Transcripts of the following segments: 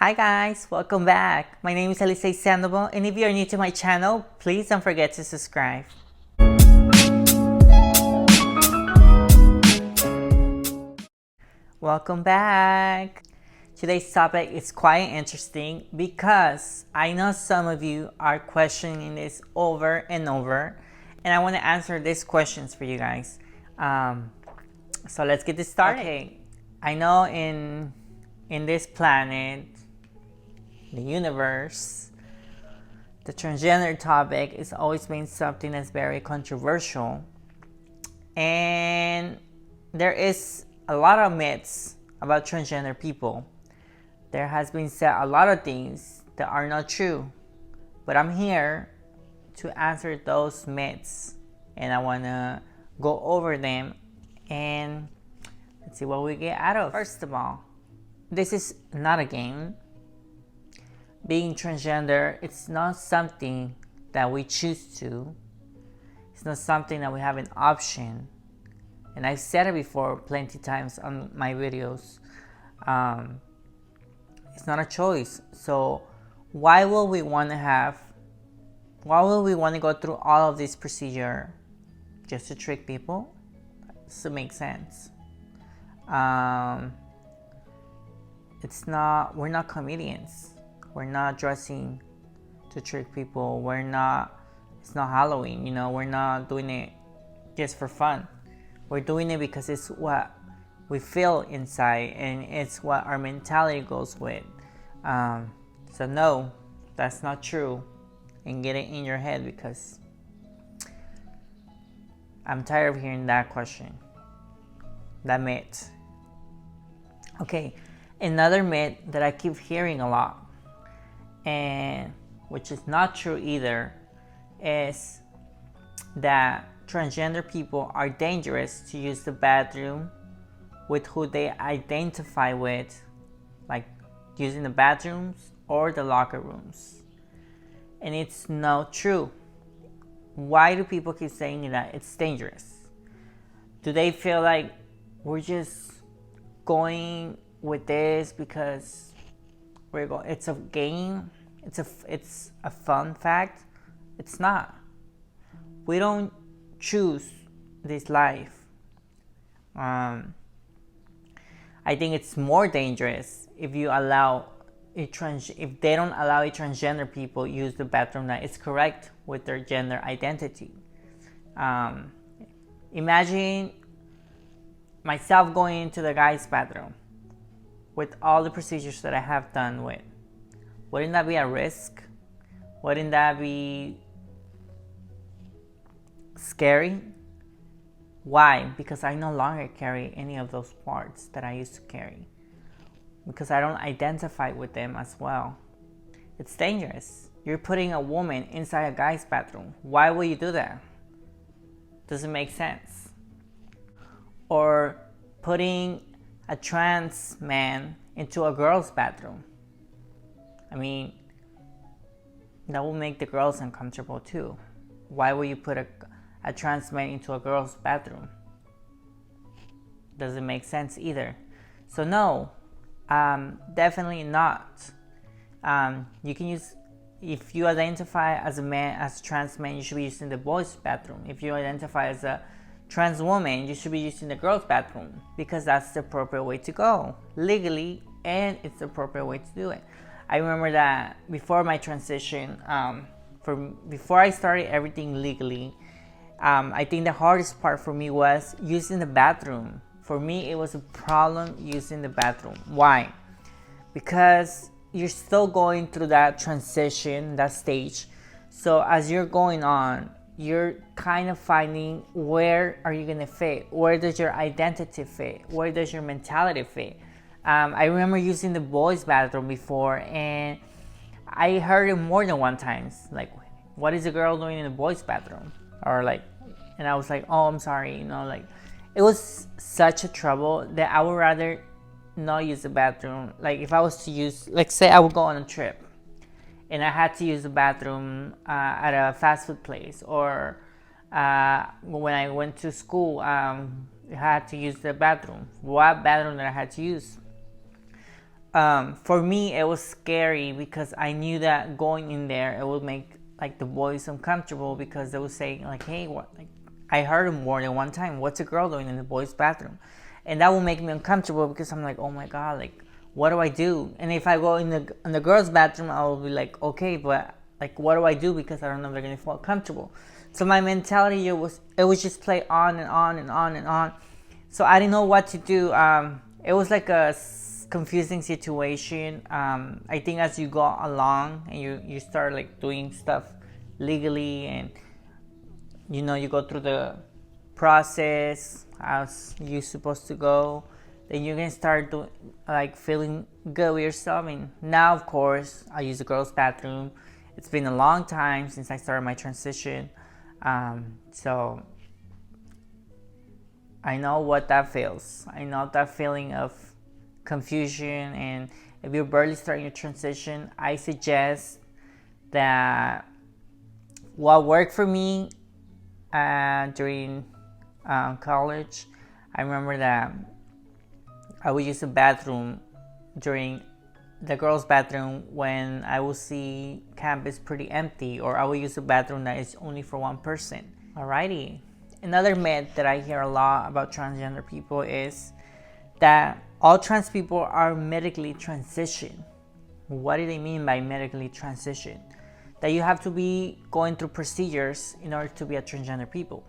Hi guys, welcome back. My name is Alicia Sandoval, and if you are new to my channel, please don't forget to subscribe. Welcome back. Today's topic is quite interesting because I know some of you are questioning this over and over, and I want to answer these questions for you guys. So let's get this started. Okay, I know in this planet, the universe, the transgender topic is always been something that's very controversial, and there is a lot of myths about transgender people. There has been said a lot of things that are not true, but I'm here to answer those myths, and I want to go over them and let's see what we get out of. First of all, this is not a game. Being transgender, it's not something that we choose to. It's not something that we have an option. And I've said it before plenty times on my videos. It's not a choice. So why will we want to go through all of this procedure just to trick people? Does it make sense? We're not comedians. We're not dressing to trick people. It's not Halloween, we're not doing it just for fun. We're doing it because it's what we feel inside and it's what our mentality goes with. So no, that's not true. And get it in your head, because I'm tired of hearing that question, that myth. Okay, another myth that I keep hearing a lot, and which is not true either, is that transgender people are dangerous to use the bathroom with who they identify with, like using the bathrooms or the locker rooms. And it's not true. Why do people keep saying that it's dangerous? Do they feel like we're just going with this because it's a game? It's a fun fact? It's not. We don't choose this life. I think it's more dangerous if they don't allow a transgender people use the bathroom that is correct with their gender identity. Imagine myself going into the guy's bathroom with all the procedures that I have done with. Wouldn't that be a risk? Wouldn't that be scary? Why? Because I no longer carry any of those parts that I used to carry, because I don't identify with them as well. It's dangerous. You're putting a woman inside a guy's bathroom. Why would you do that? Doesn't make sense. Or putting a trans man into a girl's bathroom. I mean, that will make the girls uncomfortable too. Why would you put a trans man into a girl's bathroom? Doesn't make sense either. So no, definitely not. You can use, if you identify as a trans man, you should be using the boys' bathroom. If you identify as a trans woman, you should be using the girls' bathroom, because that's the appropriate way to go legally, and it's the appropriate way to do it. I remember that before my transition, before I started everything legally, I think the hardest part for me was using the bathroom. For me, it was a problem using the bathroom. Why? Because you're still going through that transition, that stage. So as you're going on, you're kind of finding, where are you going to fit? Where does your identity fit? Where does your mentality fit? I remember using the boys' bathroom before, and I heard it more than one time. Like, what is a girl doing in the boys' bathroom? Or like, and I was like, oh, I'm sorry, like, it was such a trouble that I would rather not use the bathroom. Like, if I was to use, like, say I would go on a trip and I had to use the bathroom at a fast food place, or when I went to school, I had to use the bathroom. What bathroom that I had to use? For me, it was scary because I knew that going in there, it would make like the boys uncomfortable because they would say like, "Hey, what?" Like, I heard them more than one time. What's a girl doing in the boys' bathroom? And that will make me uncomfortable because I'm like, oh my god, like, what do I do? And if I go in the girls' bathroom, I will be like, okay, but like, what do I do? Because I don't know if they're gonna feel comfortable. So my mentality it was just play on and on and on and on. So I didn't know what to do. It was like a confusing situation. I think as you go along and you start like doing stuff legally, and you go through the process as you're supposed to go, then you can start doing like feeling good with yourself. And now, of course, I use the girls' bathroom. It's been a long time since I started my transition, so I know what that feels. I know that feeling of confusion. And if you're barely starting your transition, I suggest that what worked for me during college, I remember that I would use the bathroom during the girls' bathroom when I would see campus pretty empty, or I would use a bathroom that is only for one person. Alrighty. Another myth that I hear a lot about transgender people is that all trans people are medically transitioned. What do they mean by medically transitioned? That you have to be going through procedures in order to be a transgender people.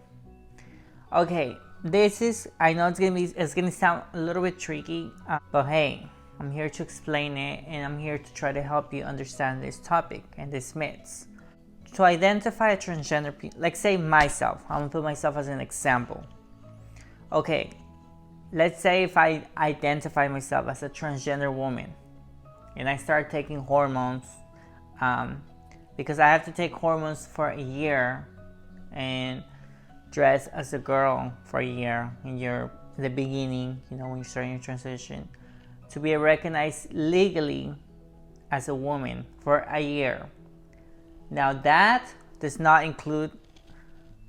Okay, I know it's gonna sound a little bit tricky, but hey, I'm here to explain it, and I'm here to try to help you understand this topic and these myths. To identify a transgender people, like say myself, I'm gonna put myself as an example. Okay, let's say if I identify myself as a transgender woman and I start taking hormones, because I have to take hormones for a year and dress as a girl for a year in the beginning, when you're starting your transition, to be recognized legally as a woman for a year. Now that does not include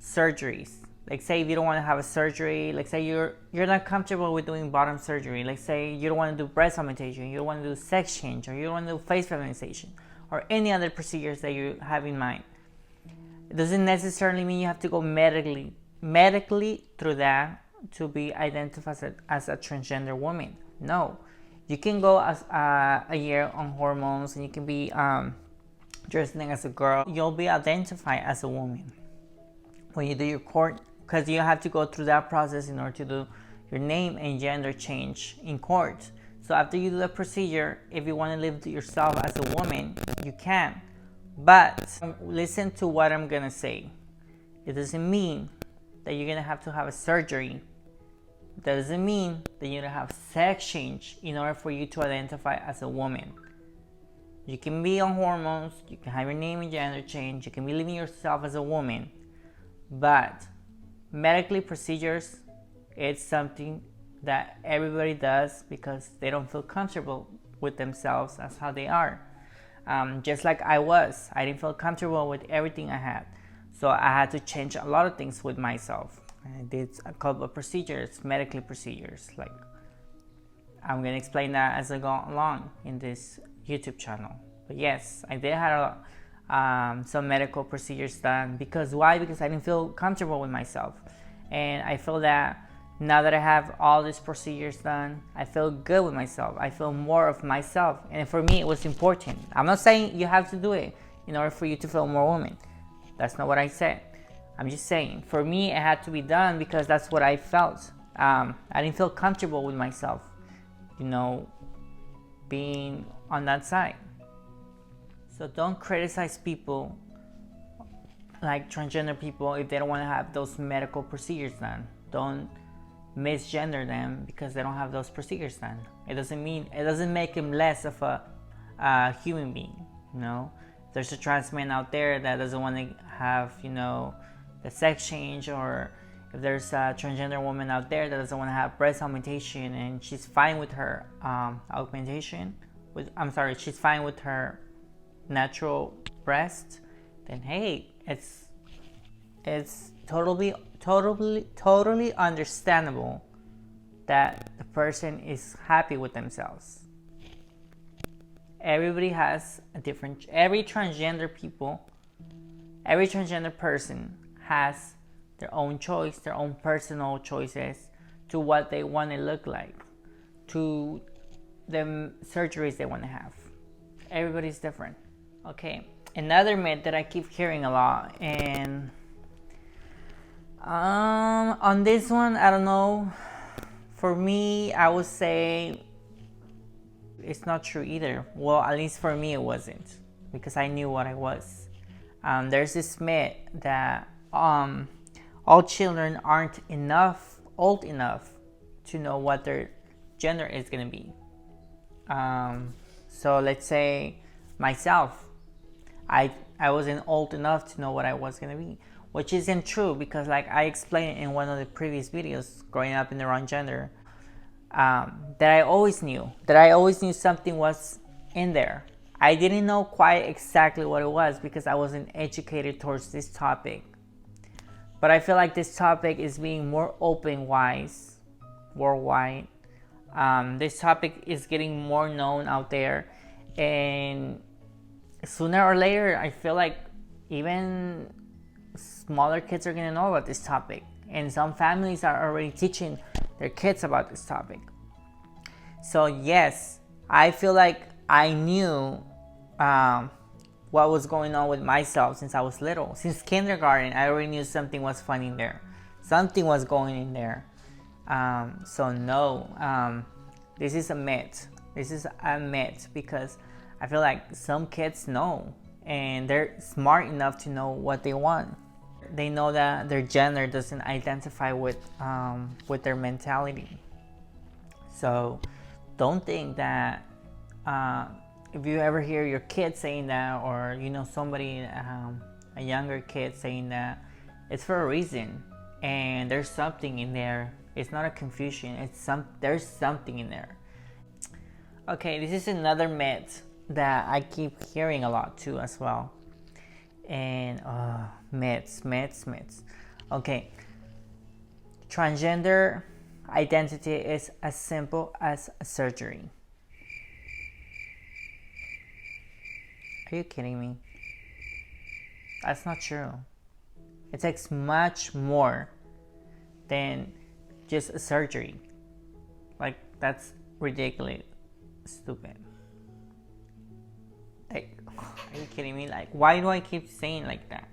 surgeries. Like say if you don't want to have a surgery, like say you're not comfortable with doing bottom surgery, like say you don't want to do breast augmentation, you don't want to do sex change, or you don't want to do face feminization, or any other procedures that you have in mind. It doesn't necessarily mean you have to go medically through that to be identified as a transgender woman. No, you can go as a year on hormones, and you can be dressing as a girl. You'll be identified as a woman when you do your court, because you have to go through that process in order to do your name and gender change in court. So after you do the procedure, if you want to live yourself as a woman, you can. But listen to what I'm gonna say. It doesn't mean that you're gonna have to have a surgery. That doesn't mean that you're gonna have sex change in order for you to identify as a woman. You can be on hormones, you can have your name and gender change, you can be living yourself as a woman, but medically procedures, it's something that everybody does because they don't feel comfortable with themselves as how they are. Just like I didn't feel comfortable with everything I had, so I had to change a lot of things with myself. I did a couple of procedures, medically procedures. Like I'm gonna explain that as I go along in this YouTube channel. But yes, I did have some medical procedures done. Because why? Because I didn't feel comfortable with myself, and I feel that now that I have all these procedures done, I feel good with myself. I feel more of myself, and for me it was important. I'm not saying you have to do it in order for you to feel more woman. That's not what I said. I'm just saying for me it had to be done because that's what I felt. I didn't feel comfortable with myself, being on that side. So don't criticize people like transgender people if they don't want to have those medical procedures done. Don't misgender them because they don't have those procedures done. It doesn't make them less of a human being. There's a trans man out there that doesn't want to have the sex change, or if there's a transgender woman out there that doesn't want to have breast augmentation and she's fine with her she's fine with her natural breast, then hey, it's totally understandable that the person is happy with themselves. Everybody has a different, every transgender person has their own choice, their own personal choices to what they want to look like, to the surgeries they want to have. Everybody's different. Okay, another myth that I keep hearing a lot, and on this one, I don't know. For me, I would say it's not true either. Well, at least for me, it wasn't, because I knew what I was. There's this myth that all children aren't old enough to know what their gender is gonna be. So let's say myself, I wasn't old enough to know what I was gonna be, which isn't true, because like I explained in one of the previous videos, growing up in the wrong gender, that I always knew something was in there. I didn't know quite exactly what it was because I wasn't educated towards this topic. But I feel like this topic is being more open-wise worldwide. This topic is getting more known out there, and sooner or later, I feel like even smaller kids are gonna know about this topic, and some families are already teaching their kids about this topic. So yes, I feel like I knew what was going on with myself since I was little. Since kindergarten, I already knew something was funny in there. Something was going in there. So no, this is a myth. This is a myth because I feel like some kids know, and they're smart enough to know what they want. They know that their gender doesn't identify with their mentality. So don't think that if you ever hear your kid saying that, or you know somebody, a younger kid saying that, it's for a reason, and there's something in there. It's not a confusion. There's something in there. Okay, this is another myth that I keep hearing a lot too as well. And myths. Okay, transgender identity is as simple as a surgery. Are you kidding me? That's not true. It takes much more than just a surgery. Like, that's ridiculous. Stupid. Like, are you kidding me? Like, why do I keep saying like that?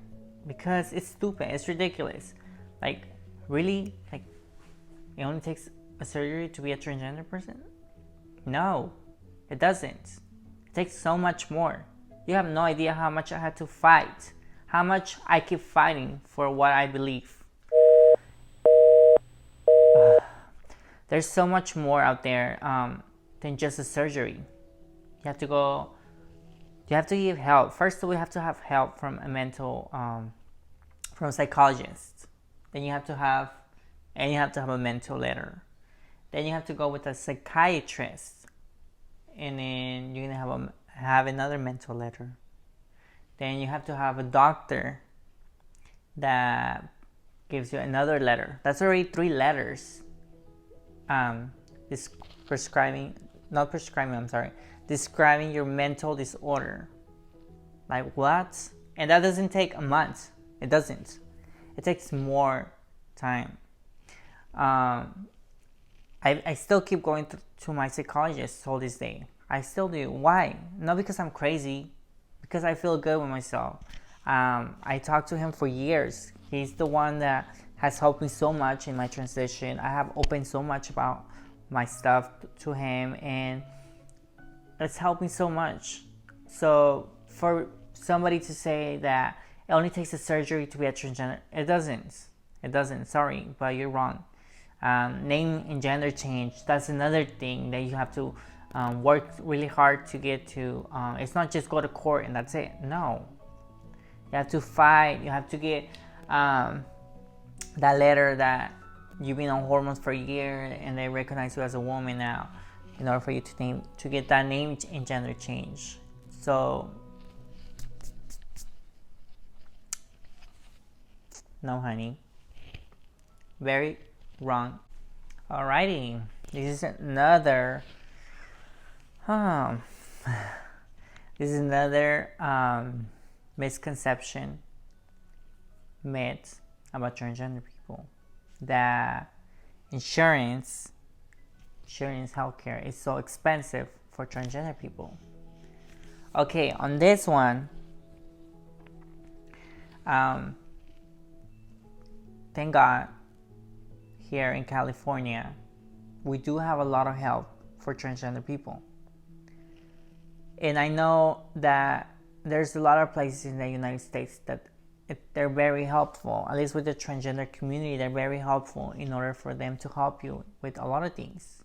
Because it's stupid. It's ridiculous. Like, really? Like, it only takes a surgery to be a transgender person? No, it doesn't. It takes so much more. You have no idea how much I had to fight. How much I keep fighting for what I believe. There's so much more out there than just a surgery. You have to give help. First, we have to have help from from a psychologist. Then you have to have a mental letter. Then you have to go with a psychiatrist, and then you're gonna have another mental letter. Then you have to have a doctor that gives you another letter. That's already 3 letters. Describing your mental disorder. Like, what? And that doesn't take a month. It doesn't. It takes more time. I still keep going to my psychologist till this day. I still do. Why? Not because I'm crazy, because I feel good with myself. I talked to him for years. He's the one that has helped me so much in my transition. I have opened so much about my stuff to him, and it's helped me so much. So for somebody to say that it only takes a surgery to be a transgender, it doesn't. Sorry, but you're wrong. Name and gender change, that's another thing that you have to work really hard to get to. It's not just go to court and that's it. No, you have to fight. You have to get that letter that you've been on hormones for a year and they recognize you as a woman now, in order for you to get that name and gender change. So no, honey, very wrong. Alrighty, this is another This is another misconception, myth about transgender people, that insurance healthcare is so expensive for transgender people. Okay, on this one, thank God, here in California, we do have a lot of help for transgender people. And I know that there's a lot of places in the United States that they're very helpful, at least with the transgender community, they're very helpful in order for them to help you with a lot of things.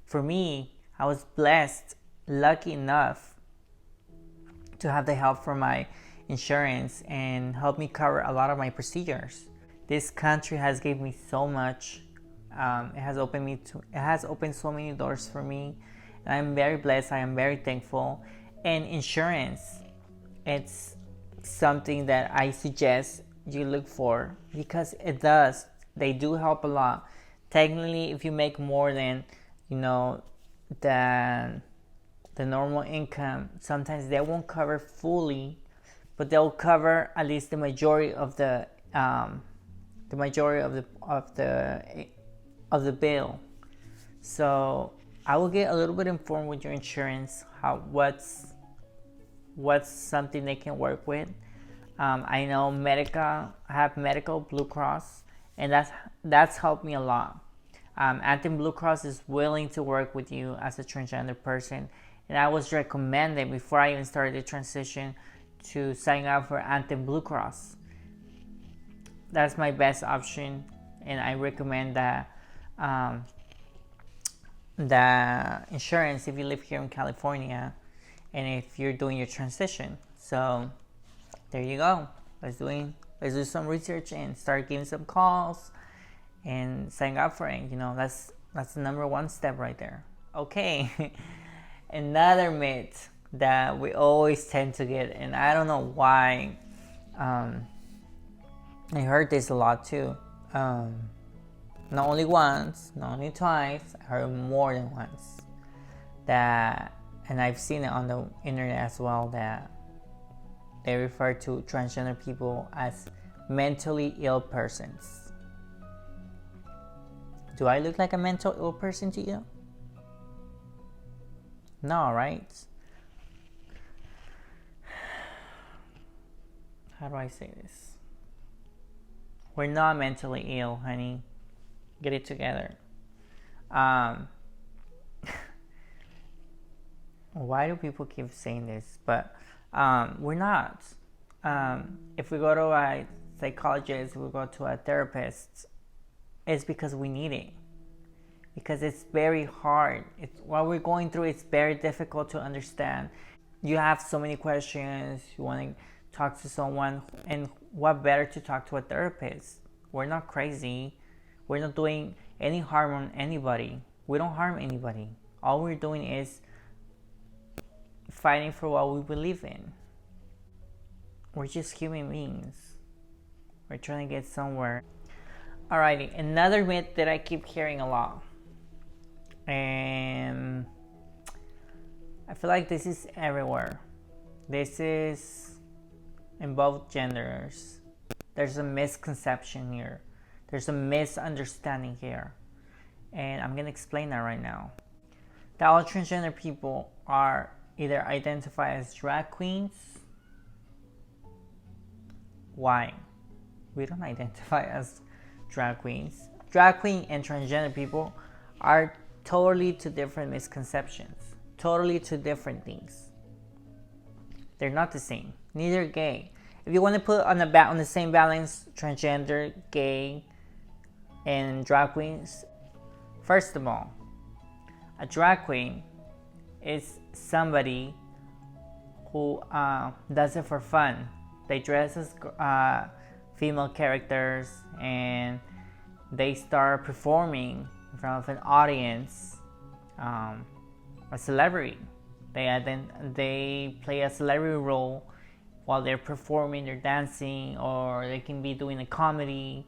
For me, I was blessed, lucky enough to have the help from my insurance and help me cover a lot of my procedures. This country has given me so much. It has opened so many doors for me, and I'm very blessed. I am very thankful. And insurance, it's something that I suggest you look for, because they do help a lot. Technically, if you make more than than the normal income, sometimes they won't cover fully, but they'll cover at least the majority of the bill. So I will get a little bit informed with your insurance, what's something they can work with. I know I have medical Blue Cross, and that's helped me a lot. Anthem Blue Cross is willing to work with you as a transgender person, and I was recommended before I even started the transition to sign up for Anthem Blue Cross. That's my best option, and I recommend that the insurance if you live here in California and if you're doing your transition. So there you go. Let's do some research and start giving some calls and sign up for it. That's the number one step right there. Okay. Another myth that we always tend to get, and I don't know why. I heard this a lot too. Not only once, not only twice, I heard more than once. And I've seen it on the internet as well, that they refer to transgender people as mentally ill persons. Do I look like a mental ill person to you? No, right? How do I say this? We're not mentally ill, honey. Get it together. Why do people keep saying this? But we're not. If we go to a psychologist, we go to a therapist, it's because we need it. Because it's very hard. What we're going through, it's very difficult to understand. You have so many questions, you want to talk to someone, and what better to talk to a therapist? We're not crazy. We're not doing any harm on anybody. We don't harm anybody. All we're doing is fighting for what we believe in. We're just human beings. We're trying to get somewhere. Alrighty, another myth that I keep hearing a lot, and I feel like this is everywhere. This is in both genders. There's a misconception here. There's a misunderstanding here. And I'm going to explain that right now. That all transgender people are either identified as drag queens. Why? We don't identify as drag queens. Drag queen and transgender people are totally two different misconceptions. Totally two different things. They're not the same. Neither gay. If you want to put on the same balance transgender, gay, and drag queens, first of all, a drag queen is somebody who does it for fun. They dress as female characters and they start performing in front of an audience, a celebrity. They play a celebrity role while they're performing, they're dancing, or they can be doing a comedy.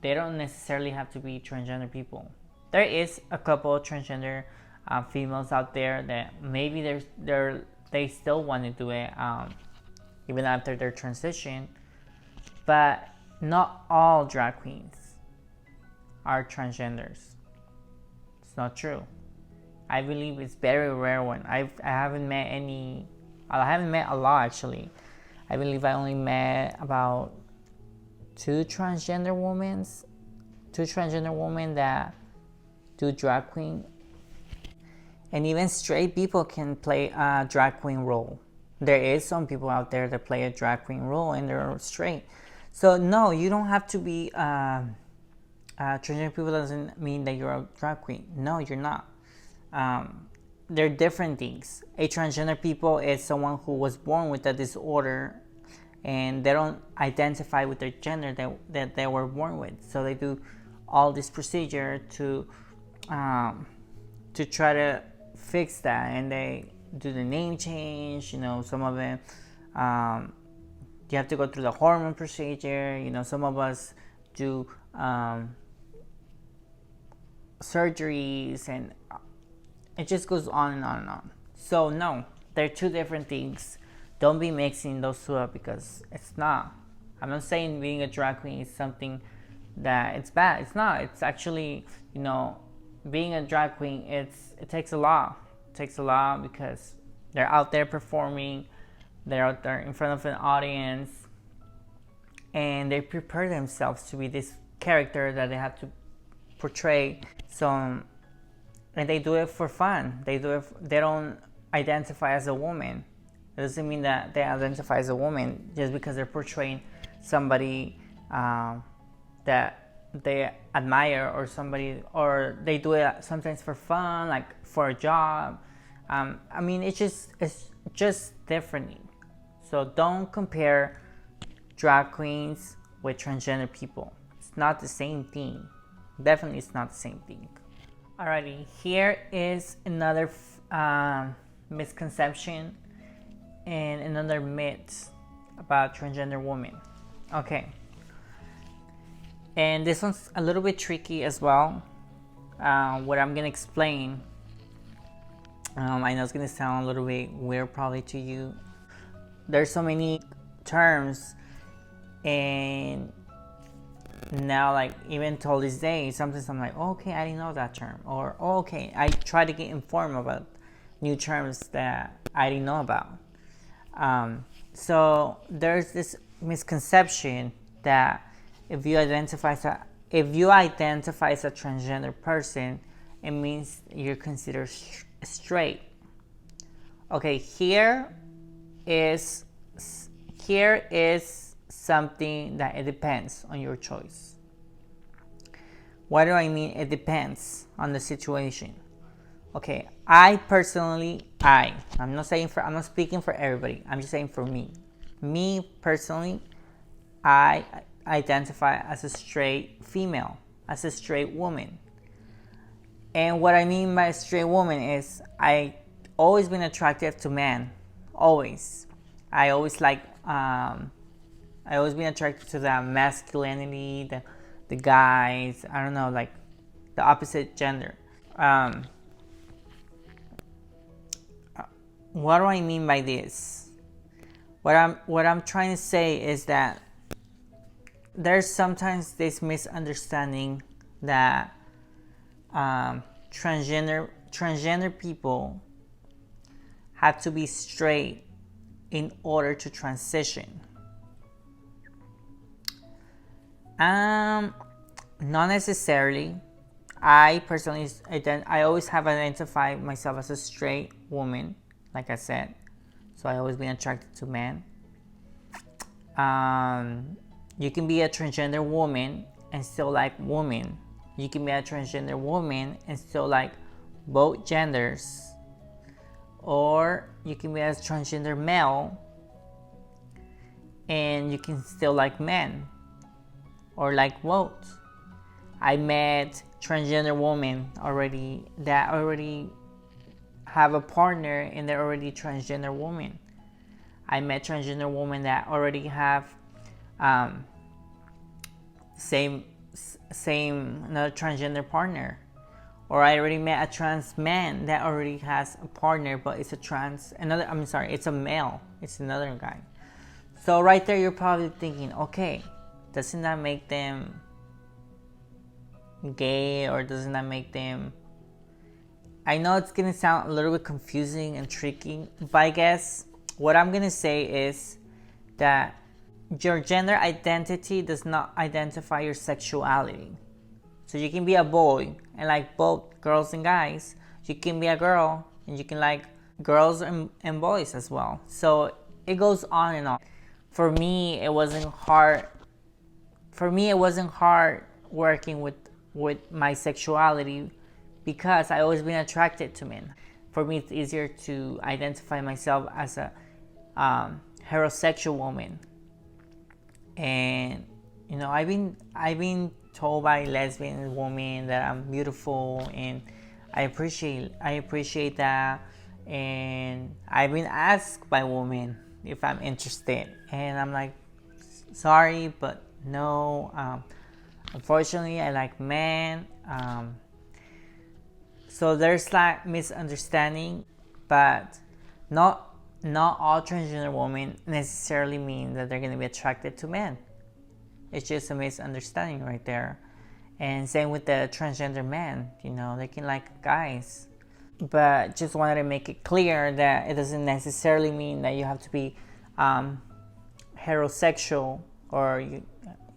They don't necessarily have to be transgender people. There is a couple of transgender females out there that maybe they still want to do it even after their transition, but not all drag queens are transgenders. It's not true. I believe it's very rare one. I haven't met any. I haven't met a lot actually. I believe I only met about two transgender women that do drag queen. And even straight people can play a drag queen role. There is some people out there that play a drag queen role and they're straight. So no, you don't have to be transgender people doesn't mean that you're a drag queen. No, you're not. They're different things. A transgender people is someone who was born with a disorder and they don't identify with their gender that they were born with. So they do all this procedure to try to fix that, and they do the name change. Some of them you have to go through the hormone procedure. Some of us do surgeries, and it just goes on and on and on. So no, they're two different things. Don't be mixing those two up because it's not. I'm not saying being a drag queen is something that it's bad. It's not. It's actually, being a drag queen, it takes a lot. It takes a lot because they're out there performing. They're out there in front of an audience, and they prepare themselves to be this character that they have to portray. So, and they do it for fun. They don't identify as a woman. It doesn't mean that they identify as a woman just because they're portraying somebody that they admire, or they do it sometimes for fun, like for a job. It's just different. So don't compare drag queens with transgender people. It's not the same thing. Definitely, it's not the same thing. Alrighty, here is another misconception and another myth about transgender women. Okay, and this one's a little bit tricky as well. What I'm gonna explain, I know it's gonna sound a little bit weird probably to you. There's so many terms, and now, like, even till this day, sometimes I'm like, okay, I didn't know that term, or okay, I try to get informed about new terms that I didn't know about. So there's this misconception that if you identify as a transgender person, it means you're considered straight. Okay, here is something that it depends on your choice. What do I mean? It depends on the situation. Okay, I personally, I'm not speaking for everybody. I'm just saying for me. Me personally, I identify as a straight female, as a straight woman. And what I mean by a straight woman is I always been attracted to men. Always. I always been attracted to the masculinity, the guys, I don't know, like the opposite gender. What do I mean by this? What I'm trying to say is that there's sometimes this misunderstanding that transgender people have to be straight in order to transition. Not necessarily. I personally, I always have identified myself as a straight woman, like I said. So I always been attracted to men. You can be a transgender woman and still like women. You can be a transgender woman and still like both genders. Or you can be a transgender male and you can still like men. Or like both. I met transgender women that already have a partner and they're already transgender women. I met transgender women that already have same another transgender partner, or I already met a trans man that already has a partner, but it's it's a male, it's another guy. So right there, you're probably thinking, okay, doesn't that make them gay, or doesn't that make them... I know it's gonna sound a little bit confusing and tricky, but I guess what I'm gonna say is that your gender identity does not identify your sexuality. So you can be a boy and like both girls and guys. You can be a girl and you can like girls and boys as well. So it goes on and on. For me, it wasn't hard. Working with my sexuality, because I always been attracted to men. For me, it's easier to identify myself as a heterosexual woman. And you know, I've been told by lesbian women that I'm beautiful, and I appreciate that. And I've been asked by women if I'm interested, and I'm like, sorry, but no. Unfortunately, I like men. So there's like misunderstanding, but not all transgender women necessarily mean that they're going to be attracted to men. It's just a misunderstanding right there. And same with the transgender men, you know, they can like guys. But just wanted to make it clear that it doesn't necessarily mean that you have to be heterosexual, or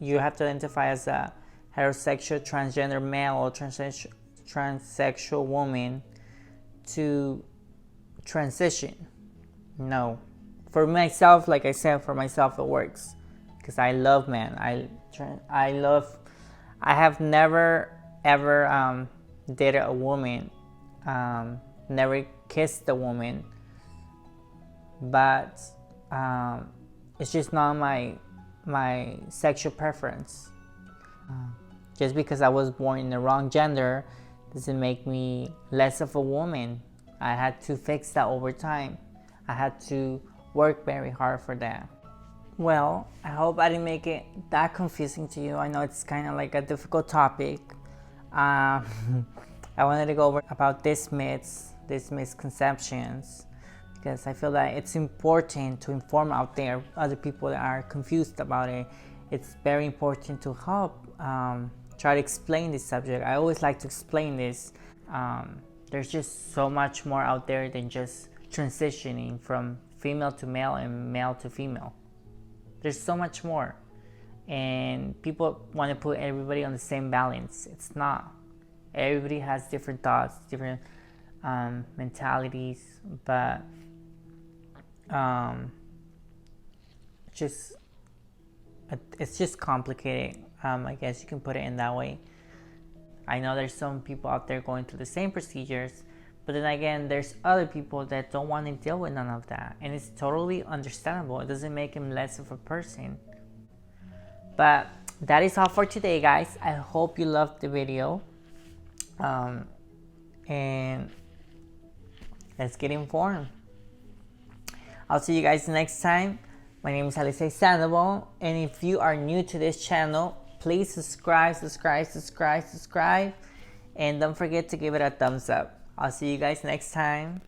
you have to identify as a heterosexual transgender male or transsexual woman to transition. No. For myself, like I said, for myself it works, because I love men. I have never ever dated a woman, never kissed a woman, but it's just not my sexual preference. Just because I was born in the wrong gender doesn't make me less of a woman. I had to fix that over time. I had to work very hard for that. Well, I hope I didn't make it that confusing to you. I know it's kind of like a difficult topic. I wanted to go over about these myths, these misconceptions, because I feel that it's important to inform out there other people that are confused about it. It's very important to help try to explain this subject. I always like to explain this. There's just so much more out there than just transitioning from female to male and male to female. There's so much more, and people want to put everybody on the same balance. It's not. Everybody has different thoughts, different mentalities, but it's just complicated. I guess you can put it in that way. I know there's some people out there going through the same procedures, but then again, there's other people that don't want to deal with none of that, and it's totally understandable. It doesn't make him less of a person. But that is all for today, guys. I hope you loved the video, and let's get informed. I'll see you guys next time. My name is Alice Sandoval, and if you are new to this channel, please subscribe, and don't forget to give it a thumbs up. I'll see you guys next time.